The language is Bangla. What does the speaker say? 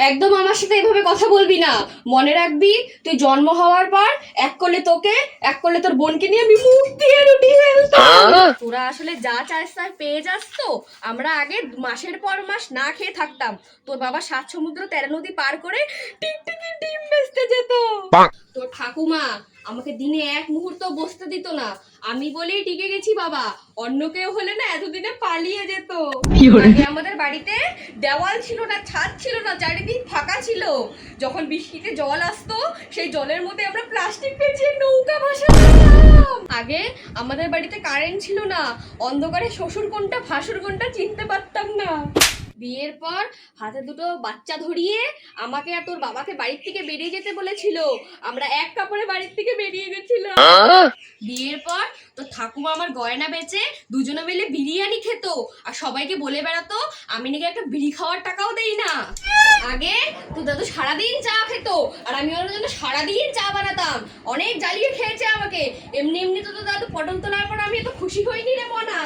একদম আমার সাথে এভাবে কথা বলবি না। মনে রাখবি, তুই জন্ম হওয়ার পর এক কোলে তোকে, এক কোলে তোর বোনকে নিয়ে আমি মুখ দিয়ে রুটি ফেলতাম। তোরা আসলে যা চাস তাই পেয়ে যাস তো। আমরা আগে মাসের পর মাস না খেয়ে থাকতাম। তোর বাবা 7 সমুদ্র 13 নদী পার করে টিকটিকি ডিম বেচতে যেত। তোর ঠাকুমা আমাকে দিনে এক মুহূর্ত বসতে দিত না। আমি বলেই টিকে গেছি বাবা, অন্য কেউ হলে না এতদিনে পালিয়ে যেত। আগে আমাদের বাড়িতে দেওয়াল ছিল না, ছাদ ছিল না, চারিদিক ফাঁকা ছিল। যখন বৃষ্টিতে জল আসতো, সেই জলের মধ্যে আমরা প্লাস্টিক পেঁচিয়ে নৌকা ভাসাতাম। আগে আমাদের বাড়িতে কারেন্ট ছিল না, অন্ধকারে শ্বশুর কোনটা ভাসুর কোনটা চিনতে পারতাম না। বিয়ের পর হাতে দুটো বাচ্চা ধরিয়ে আমাকে আর তোর বাবাকে বাড়ির থেকে বেরিয়ে যেতে বলেছিল। আমরা এক কাপড়ে বাড়ির থেকে বেরিয়ে গেছিলাম। বিয়ের পর তোর ঠাকুমা আমার গয়না বেচে দুজনে মিলে বিরিয়ানি খেত, আর সবাইকে বলে বেড়াতো আমি নাকি একটা বিড়ি খাওয়ার টাকাও দেই না। আগে তোর দাদু সারাদিন চা খেত, আর আমি ওর জন্য সারাদিন চা বানাতাম। অনেক জ্বালিয়ে খেয়েছে আমাকে। এমনি এমনি তো তোর দাদু পটল তোলার পর আমি এত খুশি হইনি রে মনা।